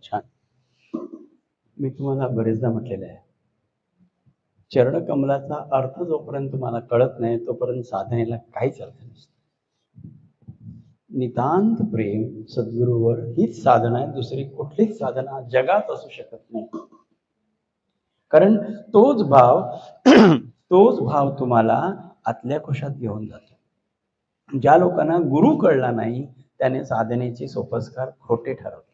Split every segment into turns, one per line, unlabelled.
छान. मी तुम्हाला बरेचदा म्हटलेलं आहे, चरणकमलाचा अर्थ जोपर्यंत तुम्हाला कळत नाही तोपर्यंत साधनेला काहीच अर्थ नसतो. नितांत प्रेम सद्गुरूवर हीच साधना आहे, दुसरी कुठलीच साधना जगात असू शकत नाही. कारण तोच भाव तुम्हाला आतल्या कुशात घेऊन जातो. ज्या लोकांना गुरु कळला नाही त्याने साधनेचे सोपस्कार खोटे ठरवले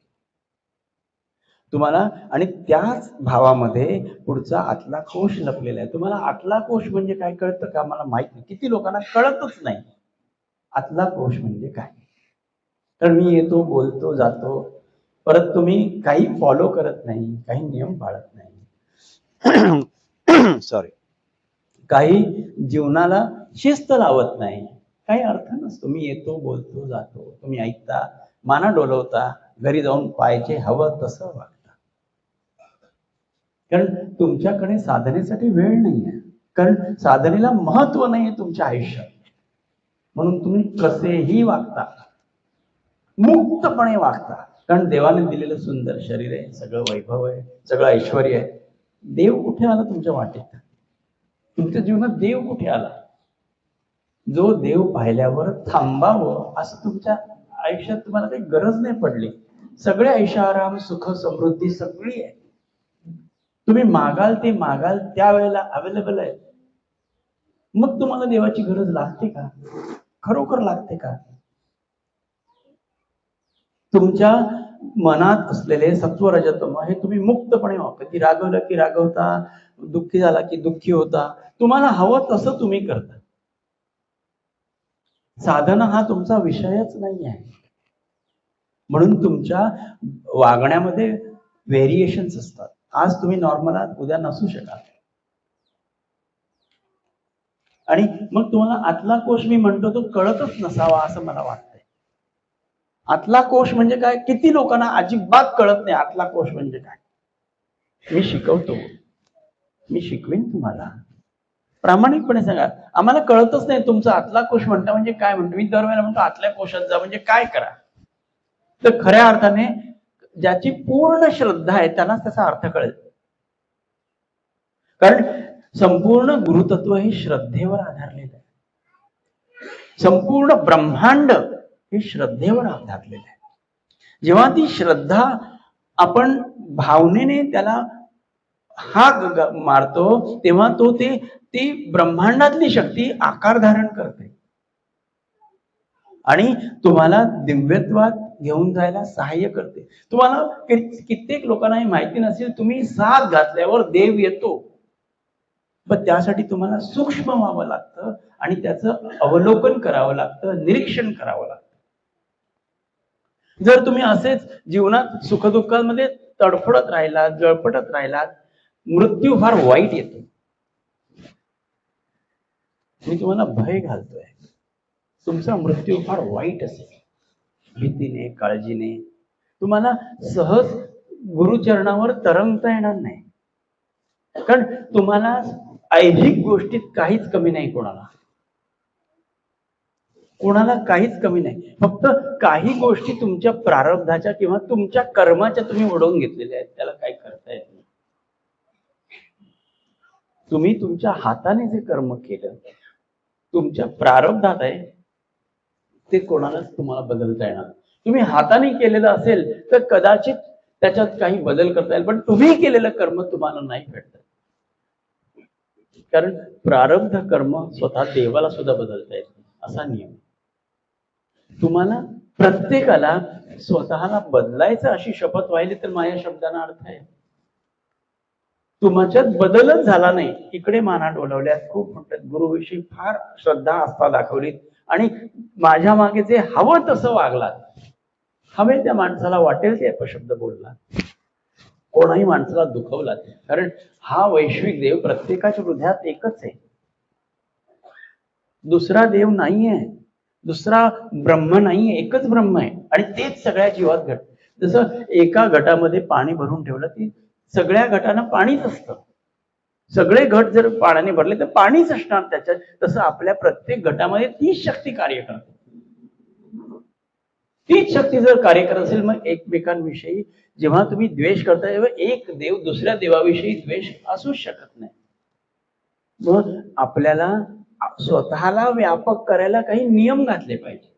तुम्हाला. आणि त्याच भावामध्ये पुढचा आतला कोश लपलेला आहे. तुम्हाला आतला कोश म्हणजे काय कळतं का? मला माहित नाही, किती लोकांना कळतच नाही आतला कोश म्हणजे काय. तर मी येतो, बोलतो, जातो, परत तुम्ही काही फॉलो करत नाही, काही नियम पाळत नाही सॉरी, काही जीवनाला शिस्त लावत नाही, काही अर्थ नसतो. मी येतो, बोलतो, जातो, तुम्ही ऐकता, माना डोलवता, घरी जाऊन पाहिजे हवं तसं वागता. कारण तुमच्याकडे साधनेसाठी वेळ नाही आहे, कारण साधनेला महत्व नाही आहे तुमच्या आयुष्यात. म्हणून तुम्ही कसेही वागता, मुक्तपणे वागता. कारण देवाने दिलेलं सुंदर शरीर आहे, सगळं वैभव आहे, सगळं ऐश्वर आहे. देव कुठे आला तुमच्या वाटेत? तुमच्या जीवनात देव कुठे आला? जो देव पाहिल्यावर थांबावं असं तुमच्या आयुष्यात तुम्हाला काही गरज नाही पडली. सगळे ऐशाराम, सुख, समृद्धी सगळी आहे. तुम्ही मागाल ते मागाल त्यावेळेला अवेलेबल आहे. मग तुम्हाला देवाची गरज लागते का? खरोखर लागते का? तुमच्या मनात असलेले सत्व रजतम हे तुम्ही मुक्तपणे वापरता. की रागवलं की रागवता, दुःखी झाला की दुःखी होता, तुम्हाला हवं तसं तुम्ही करता. साधना हा तुमचा विषयच नाही आहे. म्हणून तुमच्या वागण्यामध्ये व्हेरिएशन्स असतात. आज तुम्ही नॉर्मल आहात, उद्या नसू शकाल. आणि मग तुम्हाला आतला कोश मी म्हणतो तो कळतच नसावा असं मला वाटतंय. आतला कोश म्हणजे काय? किती लोकांना अजिबात कळत नाही आतला कोश म्हणजे काय. मी शिकवतो, मी शिकवीन तुम्हाला. प्रामाणिकपणे सांगा, आम्हाला कळतच नाही तुमचा आतला कोश म्हणता म्हणजे काय म्हणतो. मी दरवेळेला म्हणतो आतल्या कोशात जा म्हणजे काय करा. तर खऱ्या अर्थाने ज्याची पूर्ण श्रद्धा आहे त्यांनाच त्याचा अर्थ कळेल. कारण संपूर्ण गुरुतत्व हे श्रद्धेवर आधारलेलं आहे. संपूर्ण ब्रह्मांड हे श्रद्धेवर आधारलेलं आहे. जेव्हा ती श्रद्धा आपण भावनेने त्याला हाक मारतो तेव्हा तो ती ब्रह्मांडातली शक्ती आकार धारण करते आणि तुम्हाला दिव्यत्वात घेऊन जायला सहाय्य करते. तुम्हाला कित्येक लोकांना हे माहिती नसेल, तुम्ही साथ घातल्यावर देव येतो, पण त्यासाठी तुम्हाला सूक्ष्म व्हावं लागतं आणि त्याचं अवलोकन करावं लागतं, निरीक्षण करावं लागतं. जर तुम्ही असेच जीवनात सुखदुःखामध्ये तडफडत राहिलात, जळपटत राहिलात, मृत्यू फार वाईट येतो. मी तुम्हाला भय घालतोय, तुमचा मृत्यू फार वाईट असेल. भीतीने, काळजीने तुम्हाला सहज गुरुचरणावर तरंगता येणार नाही. कारण तुम्हाला ऐहिक गोष्टीत काहीच कमी नाही, कोणाला काहीच कमी नाही. फक्त काही गोष्टी तुमच्या प्रारब्धाच्या किंवा तुमच्या कर्माच्या तुम्ही ओढवून घेतलेल्या आहेत, त्याला काही करता येत नाही. तुम्ही तुमच्या हाताने जे कर्म केलं तुमच्या प्रारब्धात आहे, ते कोणालाच तुम्हाला बदलता येणार. तुम्ही हाताने केलेलं असेल तर कदाचित त्याच्यात काही बदल करता येईल, पण तुम्ही केलेलं कर्म तुम्हाला नाही भेटत. कारण प्रारब्ध कर्म स्वतः देवाला सुद्धा बदलता येत नाही, असा नियम. तुम्हाला प्रत्येकाला स्वतःला बदलायचं अशी शपथ व्हायली तर माझ्या शब्दांना अर्थ आहे. तुमच्यात बदलच झाला नाही, इकडे माना डोलवल्यात, खूप म्हणतात गुरुविषयी फार श्रद्धा आस्था दाखवलीत आणि माझ्या मागे जे हवं तसं वागलात. हवे त्या माणसाला वाटेल ते अपशब्द बोलला, कोणाही माणसाला दुखवलात. कारण हा वैश्विक देव प्रत्येकाच्या हृदयात एकच आहे, दुसरा देव नाहीये, दुसरा ब्रह्म नाहीये, एकच ब्रह्म आहे आणि तेच सगळ्या जीवात घडत. जसं एका घटामध्ये पाणी भरून ठेवलं की सगळ्या घटांना पाणीच असतं. सगळे घट जर पाण्याने भरले तर पाणीच असणार त्याच्यात. तसं आपल्या प्रत्येक घटामध्ये तीच शक्ती कार्य करते. तीच शक्ती जर कार्य करत असेल, मग एकमेकांविषयी जेव्हा तुम्ही द्वेष करता तेव्हा एक देव दुसऱ्या देवाविषयी द्वेष असूच शकत नाही. मग आपल्याला स्वतःला व्यापक करायला काही नियम घातले पाहिजे.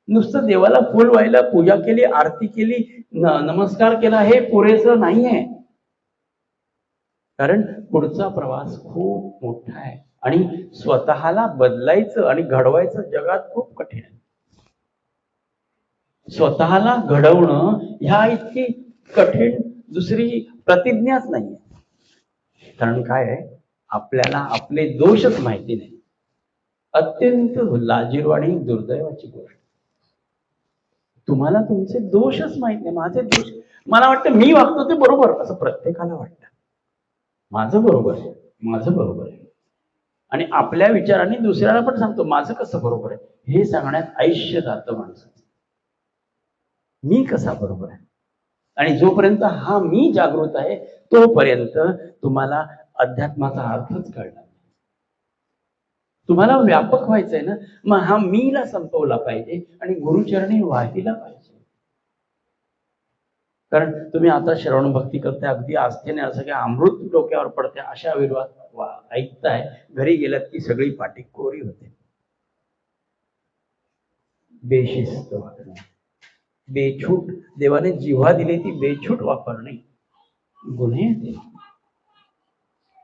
नुसतं देवाला फुल व्हायला, पूजा केली, आरती केली, नमस्कार केला हे पुरेसं नाहीये. कारण पुढचा प्रवास खूप मोठा आहे आणि स्वतःला बदलायचं आणि घडवायचं जगात खूप कठीण आहे. स्वतःला घडवणं ह्या इतकी कठीण दुसरी प्रतिज्ञाच नाहीये. कारण काय आहे, आपल्याला आपले दोषच माहिती नाही. अत्यंत लाजिरवाणी दुर्दैवाची गोष्ट. तुम्हाला तुमचे दोषच माहित नाही. माझे दोष, मला वाटतं मी वागतो ते बरोबर असं प्रत्येकाला वाटतं. माझं बरोबर आहे, माझं बरोबर आहे. आणि आपल्या विचारांनी दुसऱ्याला पण सांगतो माझं कसं बरोबर आहे. हे सांगण्यात आयुष्य जातं माणसाचं. मी कसा बरोबर आहे. आणि जोपर्यंत हा मी जागृत आहे तोपर्यंत तुम्हाला अध्यात्माचा अर्थच कळणार नाही. तुम्हाला व्यापक व्हायचंय ना, मग हा मीला संपवला पाहिजे आणि गुरुचरणी वाहिला पाहिजे. कारण तुम्ही आता श्रवण भक्ती करताय, अगदी आस्थेने असं काही अमृत डोक्यावर पडते अशा विरोधात ऐकताय, घरी गेल्यात की सगळी पाठी कोरी होते. बेशिस्त वागणे, बेछूट, देवाने जिव्हा दिली ती बेछूट वापरणे गुन्हे येते.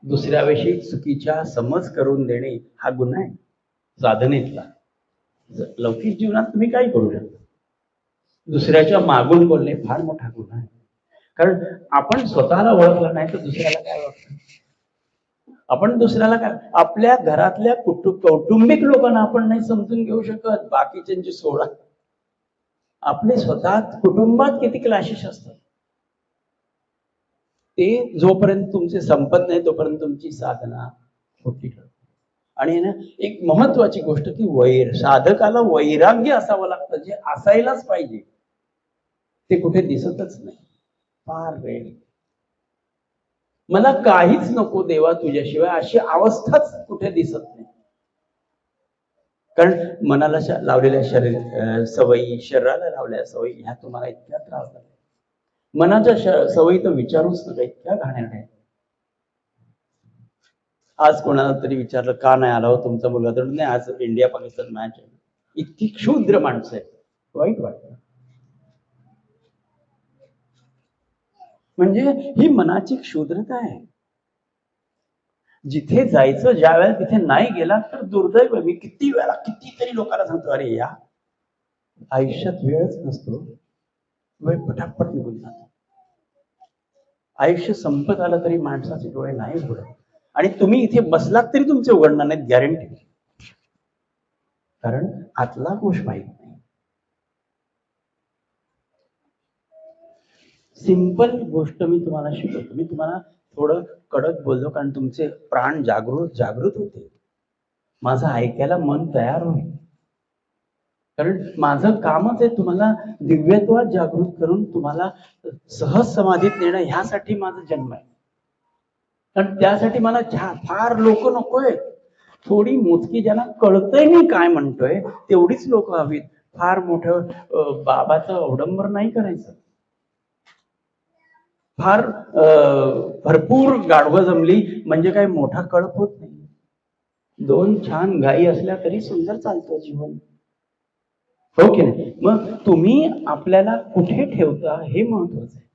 दुसऱ्याविषयी चुकीच्या समज करून देणे हा गुन्हा आहे साधनेतला. लौकिक जीवनात तुम्ही काय करू शकता. दुसऱ्याच्या मागून बोलणे फार मोठा गुन्हा आहे. कारण आपण स्वतःला ओळखलं नाही तर दुसऱ्याला काय ओळखतं. आपण दुसऱ्याला काय, आपल्या घरातल्या कौटुंबिक लोकांना आपण नाही समजून घेऊ शकत, बाकीच्यांची सोडा. आपले स्वतः कुटुंबात किती क्लॅशेस असतात, ते जोपर्यंत तुमचे संपत नाही तोपर्यंत तुमची साधना खोटी ठरते. आणि ना एक महत्वाची गोष्ट की साधकाला वैराग्य असावं लागतं, जे असायलाच पाहिजे ते कुठे दिसतच नाही. फार वेळ, मला काहीच नको देवा तुझ्याशिवाय अशी अवस्थाच कुठे दिसत नाही. कारण मनाला लावलेल्या सवयी, शरीराला लावलेल्या सवयी ह्या तुम्हाला इतक्या त्रास झाल्या. मनाच्या सवयी तर विचारूच नका, इतक्या घाणेरड्या. आज कोणाला तरी विचारलं का नाही आला हो तुमचा मुलगा, तर नाही आज इंडिया पाकिस्तान मॅच आहे. इतकी क्षुद्र माणसं आहे, वाईट वाटतं. म्हणजे ही मनाची क्षुद्रता आहे. जिथे जायचं ज्या वेळेला तिथे नाही गेला तर दुर्दैव. मी किती वेळा कितीतरी लोकांना सांगतो, अरे या आयुष्यात वेळच नसतो, वेळ पटापट निघून जातो. आयुष्य संपत आलं तरी माणसाचे डोळे नाही उघडत. आणि तुम्ही इथे बसलात तरी तुमचे उघडणार नाहीत, गॅरंटी. कारण आतला कोश माहित नाही. सिंपल गोष्ट मी तुम्हाला शिकवतो. मी तुम्हाला थोडं कडक बोललो कारण तुमचे प्राण जागृत होते. माझं ऐकायला मन तयार होईल. कारण माझं कामच आहे तुम्हाला दिव्यत्वात जागृत करून तुम्हाला सहज समाधीत नेणं, ह्यासाठी माझा जन्म आहे. कारण त्यासाठी मला फार लोक नकोय. थोडी मोजकी ज्यांना कळतंय मी काय म्हणतोय तेवढीच लोक हवीत. फार मोठं बाबाचं अवडंबर नाही करायचं. फार भरपूर गाढवं जमली म्हणजे काय मोठा कळप होत नाही. 2 छान गायी असल्या तरी सुंदर चालतं जीवन, हो की नाही. मग तुम्ही आपल्याला कुठे ठेवता हे महत्वाचं आहे.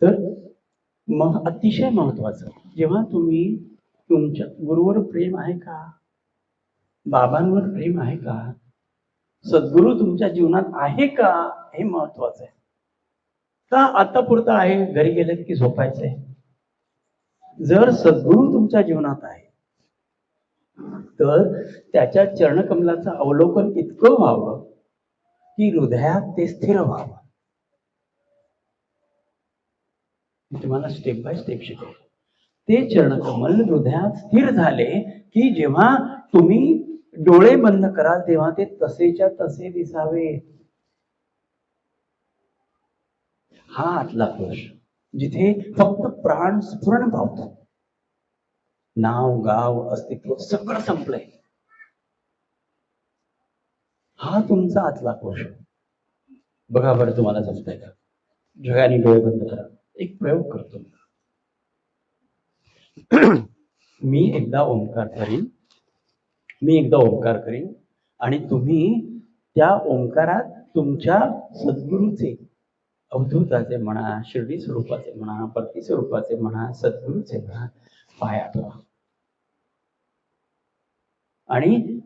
तर मग अतिशय महत्वाचं, जेव्हा तुम्ही तुमच्या गुरुवर प्रेम आहे का, बाबांवर प्रेम आहे का, सद्गुरु तुमच्या जीवनात आहे का, हे महत्वाचं आहे. का आता पुरतं आहे, घरी गेलेत की झोपायचंय. जर सद्गुरु तुमच्या जीवनात आहे तर त्याच्या चरणकमलाचं अवलोकन इतकं व्हावं की हृदयात ते स्थिर व्हावं. मी तुम्हाला स्टेप बाय स्टेप शिकवतो. ते चरणकमल हृदयात स्थिर झाले की जेव्हा तुम्ही डोळे बंद कराल तेव्हा ते तसेच्या तसे दिसावे. हा आतला कोश, जिथे फक्त प्राण स्फुरण पावतो. नाव गाव अस्तित्व सगळं संपलंय. हा तुमचा आतला कोश आहे. बघा बरं, तुम्हाला जमतंय का? जगाने डोळे बंद करा, एक प्रयोग करतो. मी एकदा ओंकार करीन आणि तुम्ही त्या ओंकारात तुमच्या सद्गुरूचे, अवधूताचे म्हणा, शिर्डी स्वरूपाचे म्हणा, भक्ती स्वरूपाचे म्हणा, सद्गुरूचे म्हणा, पाया ठेवा आणि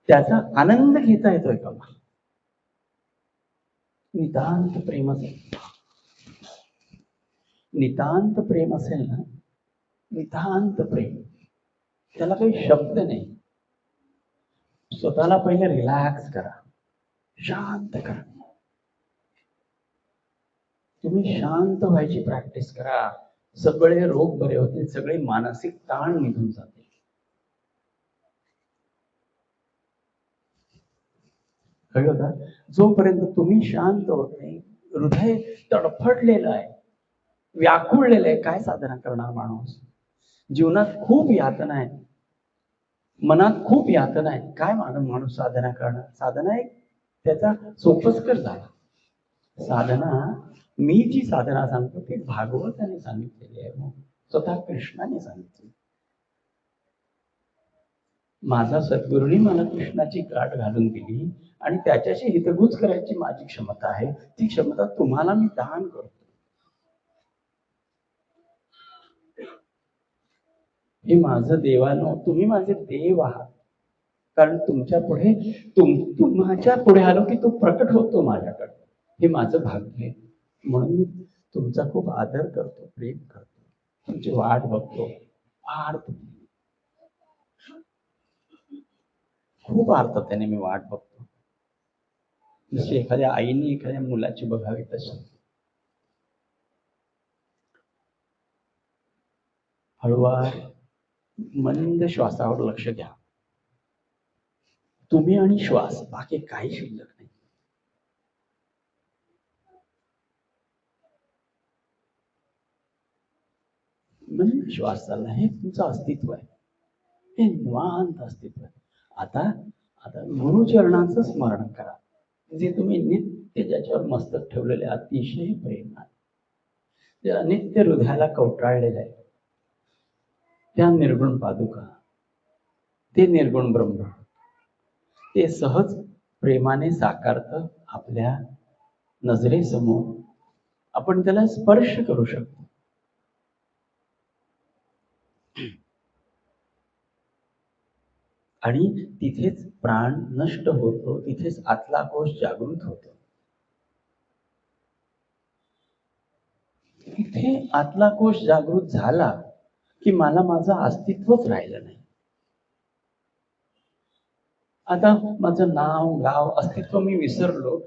त्याचा आनंद घेता येतोय का? नितांत प्रेम असेल, नितांत प्रेम असेल ना, नितांत प्रेम, त्याला काही शब्द नाही. स्वतःला पहिले रिलॅक्स करा, शांत करा. तुम्ही शांत व्हायची प्रॅक्टिस करा. सगळे रोग बरे होतील, सगळे मानसिक ताण निघून जातील. कळलं का? जोपर्यंत तुम्ही शांत होत नाही, हृदय तडफडलेलं आहे, व्याकुळलेलं आहे, काय साधना करणार माणूस? जीवनात खूप यातना आहे, मनात खूप यातना आहे, काय माणूस साधना करणार? साधना एक त्याचा सोपस्कर झाला. साधना, मी जी साधना सांगतो ती भागवताने सांगितलेली आहे, स्वतः कृष्णाने सांगितली. माझा सद्गुरूंनी मला कृष्णाची गाठ घालून दिली आणि त्याच्याशी हितगुज करायची माझी क्षमता आहे. ती क्षमता तुम्हाला मी दान करतो. हे माझं देवानो, तुम्ही माझे देव आहात. कारण तुमच्या पुढे तुमच्या पुढे आलो की तो प्रकट होतो माझ्याकडे. हे माझं भाग्य आहे. म्हणून मी तुमचा खूप आदर करतो, प्रेम करतो, तुमची वाट बघतो. खूप त्याने मी वाट बघतो, जशी एखाद्या आईने एखाद्या मुलाची बघावी तशी. हळूवार मंद श्वासावर लक्ष द्या. तुम्ही आणि श्वास, बाकी काही शिल्लक नाही. मंद श्वास चालला, हे तुमचं अस्तित्व आहे, हे निवांत अस्तित्व आहे. आता गुरुचरणाचं स्मरण करा, जे तुम्ही नित्य ज्याच्यावर मस्तक ठेवलेले, अतिशय प्रेमात, जे नित्य हृदयाला कवटाळलेलं आहे, त्या निर्गुण पादुका, ते निर्गुण ब्रह्म, ते सहज प्रेमाने साकारत आपल्या नजरेसमोर. आपण त्याला स्पर्श करू शकतो. आणि तिथेच प्राण नष्ट होतो, तिथेच आतला कोश जागृत होतो. तिथे आतला कोश जागृत झाला की मला माझं अस्तित्वच राहिलं नाही. आता माझं नाव, गाव, अस्तित्व मी विसरलो,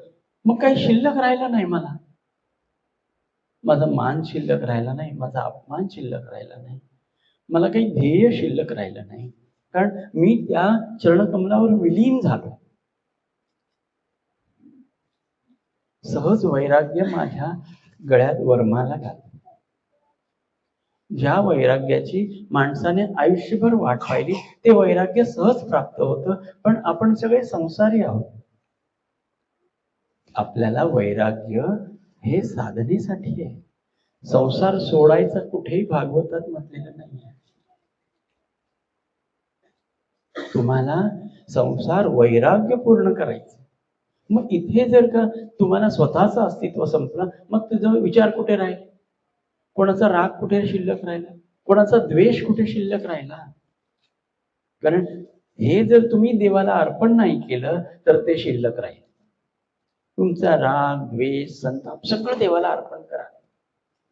मग काही शिल्लक राहिलं नाही मला. माझा मान शिल्लक राहिला नाही, माझा अपमान शिल्लक राहिला नाही, मला काही ध्येय शिल्लक राहिलं नाही, कारण मी त्या चरणकमलावर विलीन झालो. सहज वैराग्य माझ्या गळ्यात वरमाला घातली. ज्या वैराग्याची माणसाने आयुष्यभर वाट पाहिली, ते वैराग्य सहज प्राप्त होतं. पण आपण सगळे संसारी आहोत. आपल्याला वैराग्य हे साधनेसाठी आहे. संसार सोडायचा कुठेही भागवतात म्हटलेलं नाही आहे. तुम्हाला संसार वैराग्य पूर्ण करायचं. मग इथे जर का तुम्हाला स्वतःचं अस्तित्व संपलं, मग तुझा विचार कुठे राहील? कोणाचा राग कुठे शिल्लक राहिला? कोणाचा द्वेष कुठे शिल्लक राहिला? कारण हे जर तुम्ही देवाला अर्पण नाही केलं तर ते शिल्लक राहील. तुमचा राग, द्वेष, संताप सगळं देवाला अर्पण करा.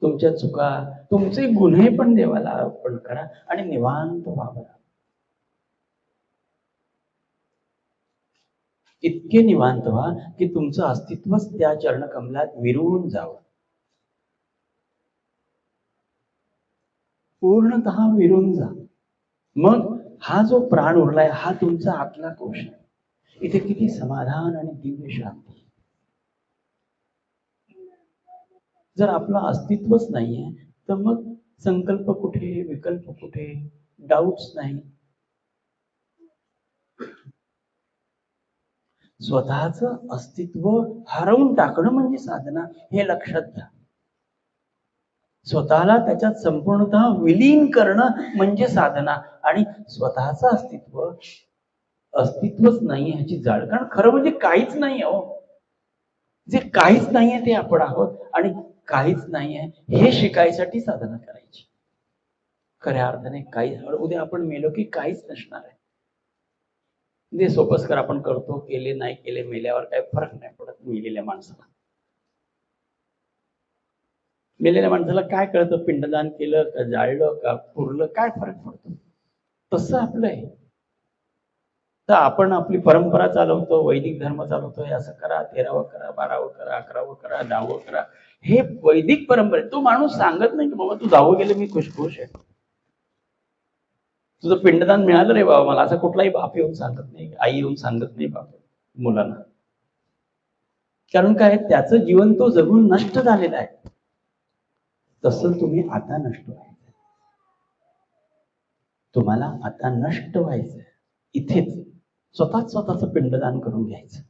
तुमच्या चुका, तुमचे गुन्हे पण देवाला अर्पण करा आणि निवांत व्हा. इतके निवांत व्हा की तुमचं अस्तित्वच त्या चरणकमलात विरून जावं. पूर्णतः विरून जा. मग हा जो प्राण उरलाय, हा तुमचा आतला कोश आहे. इथे किती समाधान आणि दिव्य शांती. जर आपलं अस्तित्वच नाहीये तर मग संकल्प कुठे, विकल्प कुठे, डाऊट्स नाही. स्वतःचं अस्तित्व हरवून टाकणं म्हणजे साधना, हे लक्षात घ्या. स्वतःला त्याच्यात संपूर्णतः विलीन करणं म्हणजे साधना. आणि स्वतःचं अस्तित्वच नाही ह्याची जाण, कारण खरं म्हणजे काहीच नाही हो. जे काहीच नाहीये ते आपण आहोत, आणि काहीच नाहीये हे शिकायसाठी साधना करायची. खऱ्या अर्थाने काही, उद्या आपण मेलो की काहीच नसणार आहे. जे सोपस्कर आपण करतो, केले नाही केले, मेल्यावर काही फरक नाही पडत. मेलेल्या माणसाला काय कळतं? पिंडदान केलं का, जाळलं का, पुरलं, काय फरक पडतो? तसं आपलं आहे. तर आपण आपली परंपरा चालवतो, वैदिक धर्म चालवतो, असं करा, 13वं करा, 12वं करा, 11वं करा, 10वं करा, हे वैदिक परंपरा. तो माणूस सांगत नाही की बाबा तू 10वं गेले मी खुश आहे, तुझं पिंडदान मिळालं रे बाबा मला, असं कुठलाही बाप येऊन सांगत नाही, आई येऊन सांगत नाही बाप मुलांना. कारण काय, त्याचं जीवन तो जगून नष्ट झालेला आहे. तसं तुम्ही आता नष्ट व्हायचं, तुम्हाला आता नष्ट व्हायचं, इथेच स्वतःच पिंडदान करून घ्यायचं.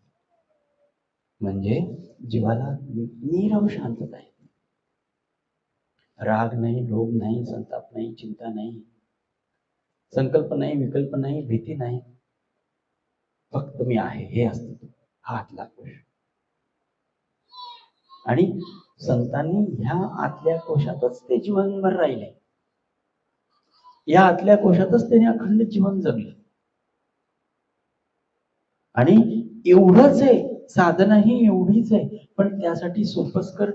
म्हणजे जीवाला नीरव शांतता आहे. राग नाही, लोभ नाही, संताप नाही, चिंता नाही, संकल्प नाही, विकल्प नाही, भीती नाही. फक्त मी आहे हे अस्तित्व, हा आतला कोश. आणि संतांनी ह्या आतल्या कोशातच ते जीवनभर राहिले, या आतल्या कोशातच त्यांनी अखंड जीवन जगले. आणि एवढंच आहे, साधना ही एवढीच आहे. पण त्यासाठी सोपस्कर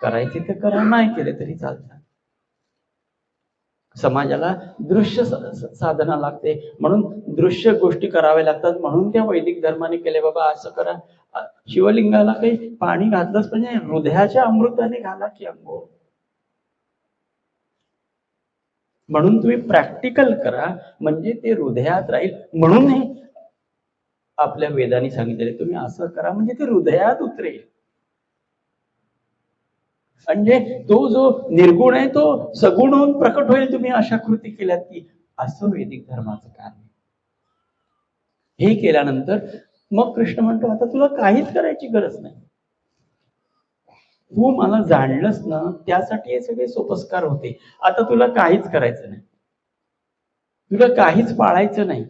करायचे तर करा, नाही केले तरी चालतं. समाजाला दृश्य साधना लागते, म्हणून दृश्य गोष्टी कराव्या लागतात. म्हणून त्या वैदिक धर्माने केले, बाबा असं करा, शिवलिंगाला काही पाणी घातलंच म्हणजे हृदयाच्या अमृताने घाला की अंघोळ. म्हणून तुम्ही प्रॅक्टिकल करा, म्हणजे ते हृदयात राहील. म्हणून हे आपल्या वेदांनी सांगितलेले, तुम्ही असं करा म्हणजे ते हृदयात उतरेल. म्हणजे तो जो निर्गुण आहे तो सगुण होऊन प्रकट होईल. तुम्ही अशा कृती केल्यात की, असं वैदिक धर्माचं कार्य. हे केल्यानंतर मग कृष्ण म्हणतो, आता तुला काहीच करायची गरज नाही. तू मला जाणलंस ना, त्यासाठी हे सगळे सोपस्कार होते. आता तुला काहीच करायचं नाही, तुला काहीच पाळायचं नाही,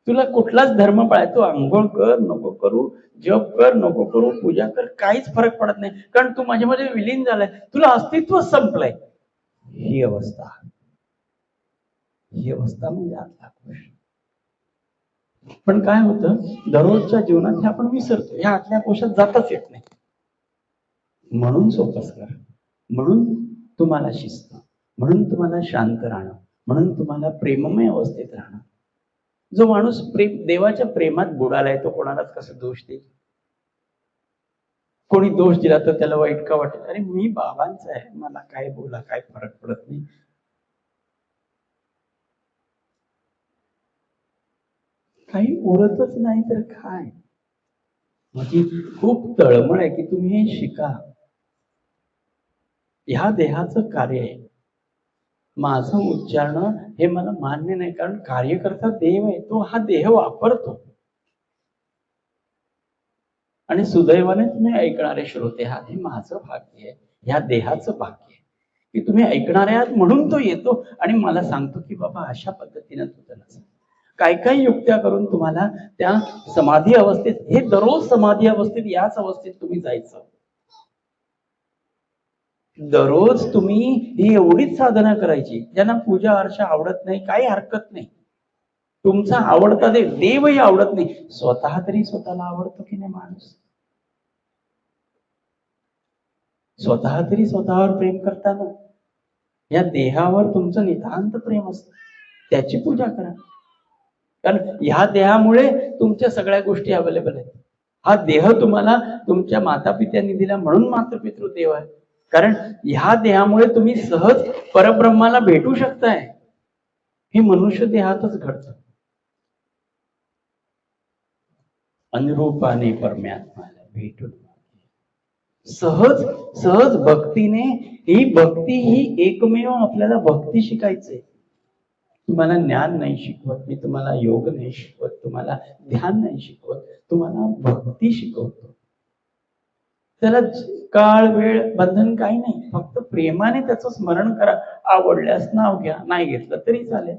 तुला कुठलाच धर्म पाळायचा. तू आंघोळ कर नको करू, जप कर नको करू, पूजा कर, काहीच फरक पडत नाही, कारण तू माझ्यामध्ये विलीन झालाय, तुला अस्तित्वच संपलंय. ही अवस्था म्हणजे आतला कोश. पण काय होतं, दररोजच्या जीवनात हे आपण विसरतो, ह्या आतल्या कोशात जाताच येत नाही. म्हणून सोपस्कार, म्हणून तुम्हाला शिस्त, म्हणून तुम्हाला शांत राहणं, म्हणून तुम्हाला प्रेममय अवस्थेत राहणं. जो माणूस देवाच्या प्रेमात बुडालाय, तो कोणालाच कसं दोष देईल? कोणी दोष दिला तर त्याला वाईट का वाटेल? अरे मी बाबांचा आहे, मला काय बोला, काय फरक पडत नाही. काही उरतच नाही तर काय. माझी खूप तळमळ आहे की तुम्ही हे शिका. ह्या देहाचं कार्य आहे. माझं उच्चारणं हे मला मान्य नाही, कारण कार्यकर्ता देव आहे, तो हा देह वापरतो. आणि सुदैवाने तुम्ही ऐकणारे श्रोते आहात, हे माझं भाग्य आहे, ह्या देहाचं भाग्य आहे की तुम्ही ऐकणारे आहात. म्हणून तो येतो आणि मला सांगतो की बाबा अशा पद्धतीनं तू त्याला काय काय युक्त्या करून तुम्हाला त्या समाधी अवस्थेत, हे दररोज समाधी अवस्थेत, याच अवस्थेत तुम्ही जायचं. दररोज तुम्ही ही एवढीच साधना करायची. ज्यांना पूजा अर्चा आवडत नाही, काही हरकत नाही, तुमचा आवडता देवही आवडत नाही, स्वतः तरी स्वतःला आवडतो की नाही माणूस? स्वतः तरी स्वतःवर प्रेम करताना, या देहावर तुमचं नितांत प्रेम असतं, त्याची पूजा करा. कारण ह्या देहामुळे तुमच्या सगळ्या गोष्टी अवेलेबल आहेत. हा देह तुम्हाला तुमच्या माता पित्यांनी दिला, म्हणून मातृपितृ देव आहे. कारण ह्या देहामुळे तुम्ही सहज परब्रह्माला भेटू शकताय. हे मनुष्य देहातच घडतं. अनुरूपाने परमात्म्याला भेटून सहज सहज भक्तीने, ही भक्ती ही एकमेव आपल्याला भक्ती शिकायचंय. तुम्हाला ज्ञान नाही शिकवत मी, तुम्हाला योग नाही शिकवत, तुम्हाला ध्यान नाही शिकवत, तुम्हाला भक्ती शिकवतो. त्याला काळ वेळ बंधन काही नाही, फक्त प्रेमाने त्याचं स्मरण करा. आवडल्यास नाव घ्या, नाही घेतलं तरी चालेल.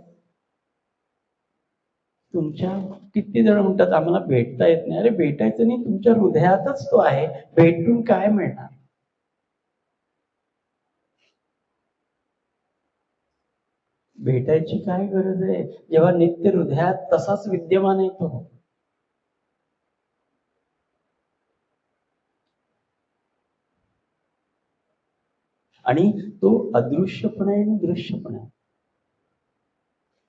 तुमच्या किती जण म्हणतात आम्हाला भेटता येत नाही. अरे भेटायचं नाही, तुमच्या हृदयातच तो आहे, भेटून काय मिळणार? भेटायची काय गरज आहे जेव्हा नित्य हृदयात तसाच विद्यमान आहे तो. आणि तो अदृश्य पण आहे आणि दृश्य पण आहे.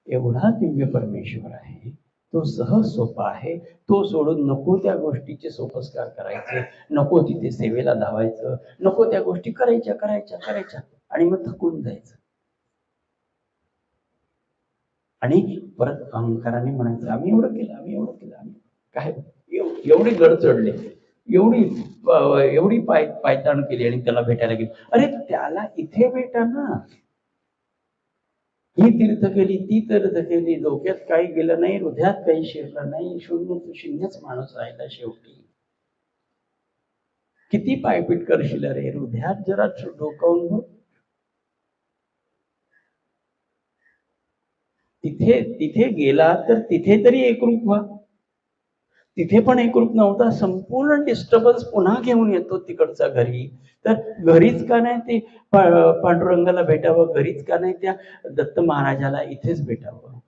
एवढा दिव्य परमेश्वर आहे, तो सहज सोपा आहे. तो सोडून नको त्या गोष्टीचे सोपस्कार करायचे, नको तिथे सेवेला धावायचं, नको त्या गोष्टी करायच्या करायच्या करायच्या आणि मग थकून जायचं. आणि परत अहंकाराने म्हणायचं आम्ही एवढं केलं, आम्ही एवढं केलं, आम्ही काय एवढी गड चढले, एवढी एवढी पायताण केली आणि त्याला भेटायला गेली. अरे त्याला इथे भेटा ना. ही तीर्थ केली, ती तीर्थ केली, डोक्यात काही गेलं नाही, हृदयात काही शिरलं नाही, शून्यच माणूस राहिला शेवटी. किती पायपीट करशील रे, हृदयात जरा डोकावून बघ. तिथे गेला तर तिथे तरी एकरूप व्हा. तिथे पण एकरूप नव्हता, संपूर्ण डिस्टर्बन्स पुन्हा घेऊन येतो तिकडचा घरी. तर घरीच का नाही ते पांडुरंगाला भेटावं, घरीच का नाही त्या दत्त महाराजाला इथेच भेटावं.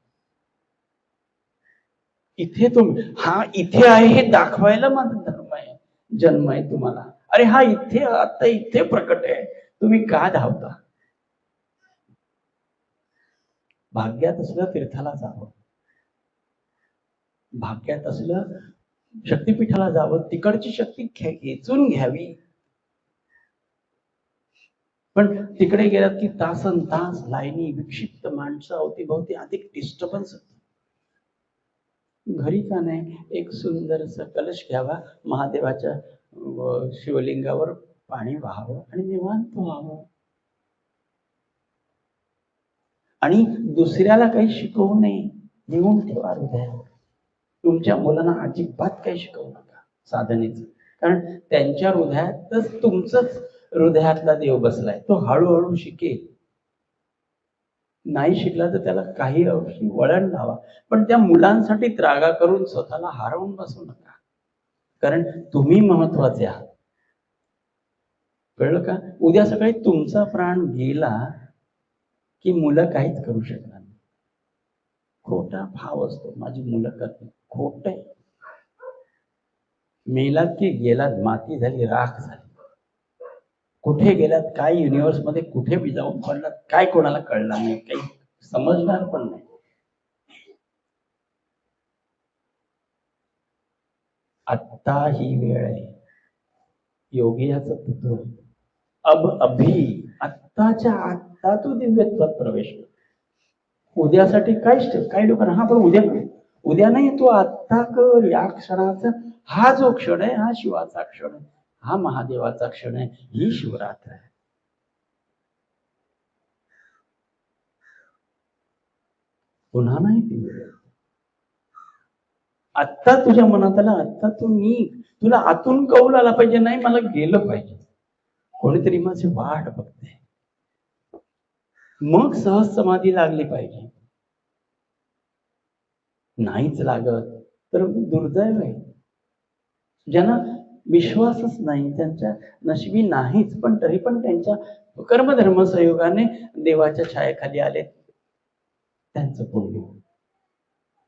इथे तुम्ही हा इथे आहे हे दाखवायला माझा धर्म आहे, जन्म आहे तुम्हाला. अरे हा इथे आता इथे प्रकट आहे, तुम्ही का धावता? भाग्यात असलं तीर्थाला जावं, भाग्यात असलं शक्तिपीठाला जावं, तिकडची शक्ती खेचून घ्यावी. पण तिकडे गेलात की तासन तास लाईनी, विक्षिप्त माणसं अवतीभवती, अधिक डिस्टर्बन्स होतं. घरी का नाही एक सुंदरसा कलश घ्यावा, महादेवाच्या शिवलिंगावर पाणी वाहावं आणि निवांत व्हावं. आणि दुसऱ्याला काही शिकवू नये, लिहून ठेवा हृदयावर. तुमच्या मुलांना अजिबात काही शिकवू नका साधनेचं, कारण त्यांच्या हृदयातच तुमचंच हृदयातला देव बसलाय. तो हळूहळू शिकेल. नाही शिकला तर त्याला काही अंशी वळण लावा, पण त्या मुलांसाठी त्रागा करून स्वतःला हरवून बसू नका, कारण तुम्ही महत्वाचे आहात. कळलं का? उद्या सकाळी तुमचा प्राण गेला की मुलं काहीच करू शकणार नाही. खोटा भाव असतो, माझी मुलं करते, खोट आहे. मेलात की गेलात, माती झाली, राख झाली. कुठे गेलात, काय युनिव्हर्स मध्ये कुठे बी जाऊन पडलात, काय कोणाला कळणार नाही, काही समजणार पण नाही. आत्ता ही वेळ आहे. योगी याचं तत्व अभी आत्ताच्या आत्ता तू दिव्यत्वात प्रवेश कर. उद्यासाठी काही लोकांना हा पण उद्या नाही, तू आत्ता कर. या क्षणाचा हा जो क्षण आहे, हा शिवाचा क्षण आहे, हा महादेवाचा क्षण आहे, ही शिवरात्र आहे. पुन्हा नाही ती वेळ. आत्ता तुझ्या मनात आला, आत्ता तू निघ. तुला आतून कौल आला पाहिजे, नाही मला गेलं पाहिजे, कोणीतरी माझी वाट बघते. मग सहज समाधी लागली पाहिजे. नाहीच लागत तर दुर्दैव आहे. ज्यांना विश्वासच नाही, त्यांच्या नशिबी नाहीच, पण तरी पण त्यांच्या कर्मधर्म संयोगाने देवाच्या छायेखाली आले, त्यांचं पुण्य.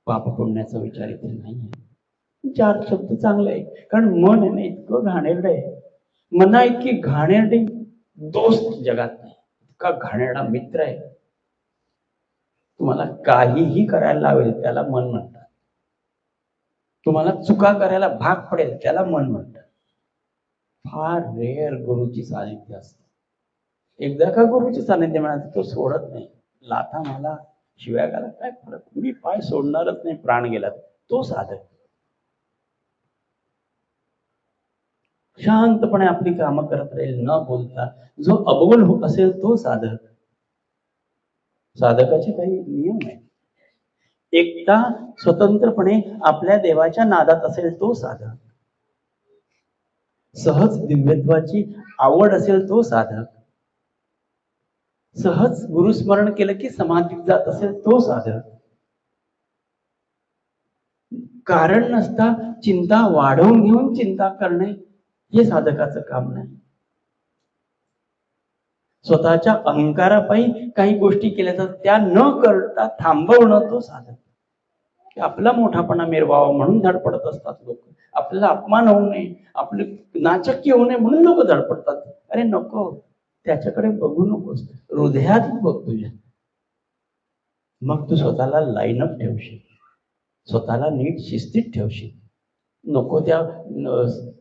पाप पुण्याचा विचार इथे नाहीये. 4 शब्द चांगले आहे, कारण मन आहे ना इतकं घाणेरडं आहे. मना इतकी घाणेरडी दोस्त जगात नाही, इतका घाणेरडा मित्र आहे. तुम्हाला काहीही करायला लावेल त्याला मन म्हणतात, तुम्हाला चुका करायला भाग पडेल त्याला मन म्हणतात. फार रेअर गुरुची सानिध्य असतं. एकदा का गुरुची सानिध्य मिळालं तो सोडत नाही. लाथा मला, शिव्या घाला, काय फरक, मी पाय सोडणारच नाही, प्राण गेला तो साधक. शांतपणे आपली कामं करत राहील, न बोलता. जो अबोल असेल तो साधक. साधकाचे काही नियम आहेत. एकटा स्वतंत्रपणे आपल्या देवाच्या नादात असेल तो साधक, सहज दिव्यत्वाची आवड असेल तो साधक, सहज गुरुस्मरण केलं की समाधीत जात असेल तो साधक, कारण नसता चिंता वाढवून घेऊन चिंता करणे हे साधकाचं काम नाही. स्वतःच्या अहंकारापायी काही गोष्टी केल्या जातात, त्या न करता थांबवणं तो साधक. आपला मोठापणा मिरवावा म्हणून धडपडत असतात लोक, आपल्याला अपमान होऊ नये, आपले नाचक्की होऊ नये म्हणून लोक धडपडतात. अरे नको, त्याच्याकडे बघू नकोस, हृदयात बघ तुझ्या. मग तू स्वतःला लाईनअप ठेवशील, स्वतःला नीट शिस्तीत ठेवशील. नको त्या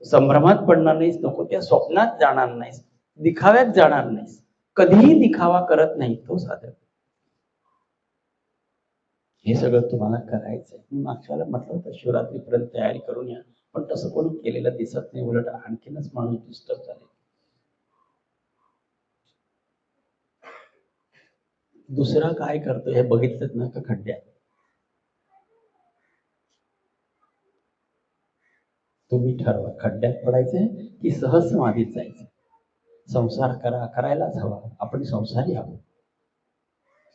संभ्रमात पडणार नाहीस, नको त्या स्वप्नात जाणार नाहीस, दिखाव्यात जाणार नाहीस. कधीही दिखावा करत नाही तो साधक. हे सगळं तुम्हाला करायचंय. मी मागच्याला म्हटलं होतं शिवरात्रीपर्यंत तयारी करून या, पण तसं कोणी केलेलं दिसत नाही, उलट आणखीनच माणूस डिस्टर्ब झाले. दुसरा काय करतो हे बघितलं ना का खड्ड्यात. तुम्ही ठरवा खड्ड्यात पडायचंय की सहज समाधीत जायचं. संसार करायलाच हवा, आपण संसारी आहोत,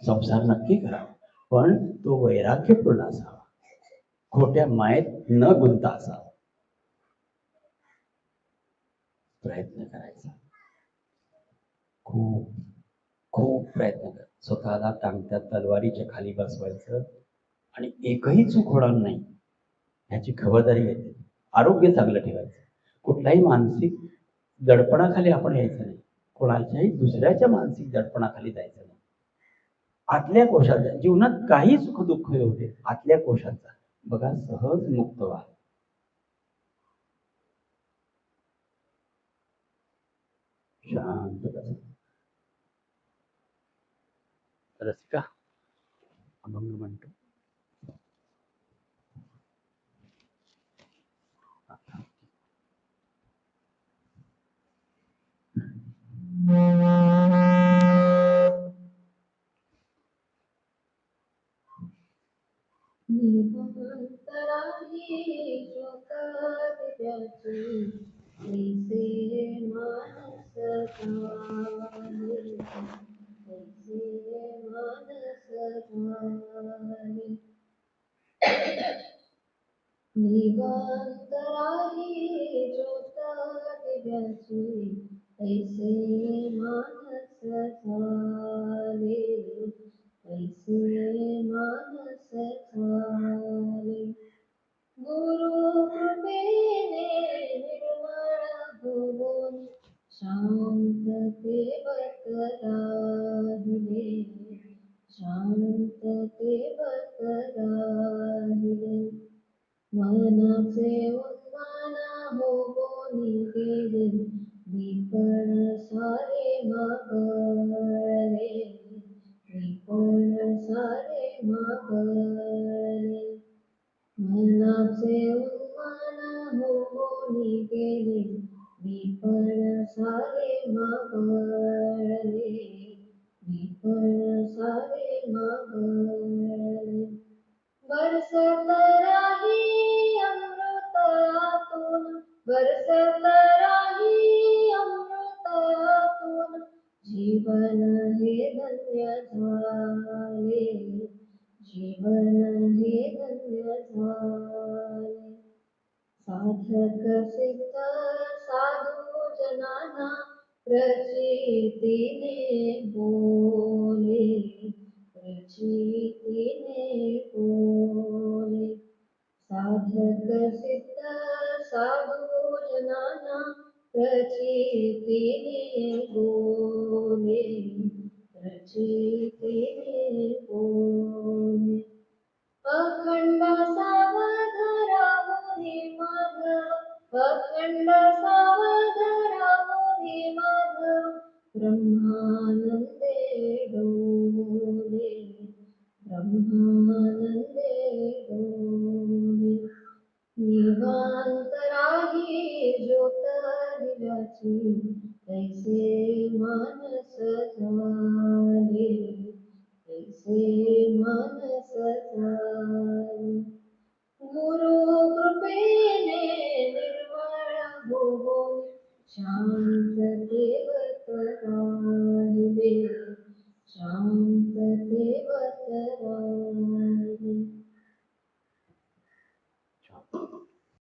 संसार नक्की करावा, पण तो वैराग्यपूर्ण असावा, खोट्या मायेत न गुंता असावा. प्रयत्न करायचा, खूप खूप प्रयत्न कर. स्वतःला टांगत्या तलवारीच्या खाली बसवायचं आणि एकही चूक होणार नाही ह्याची खबरदारी घ्यायची. आरोग्य चांगलं ठेवायचं, कुठल्याही मानसिक दडपणाखाली आपण यायचं नाही, कोणाच्याही दुसऱ्याच्या मानसिक दडपणाखाली जायचं नाही. आतल्या कोशाचा, जीवनात काही सुख दुःख होते, आतल्या कोशाचा बघा सहज मुक्त व्हा. शांत बसा. रसिका अभंग म्हणतो.
निवांतराही ज्योत दिव्याची, ऐसे मानस झाले, ऐसे मानस झाले. गुरु कृपेने निर्मळ होऊन शांततेवत राहिले, शांततेवत राहिले. मनाचे उन्मान होऊन गेले, विकळ सारे मागळे, विकळ सारे मागळे. मनाचे उन्मान होऊन गेले, विकळ सारे मागळे, विकळ सारे मागळे. बरसत राही अमृत आतून, बरसत राही अमृत आतून, जीवन हे धन्य झाले, जीवन हे धन्य झाले. साधक सिद्ध साधू जनाना प्रचितीने बोले, प्रचितीने बोले. साधक सिद्ध साधू जनाना प्रचितीने बोले, प्रचितीने बोले. अखंड सावध राहुनी माधव, अखंड सावध राहुनी माधव, ब्रह्मानंदे डोले, ब्रह्मानंदे डोले. निवांत राही ज्योत दिव्याची, ऐसे मानस झाले, ऐसे मानस झाले. ठेवत राहा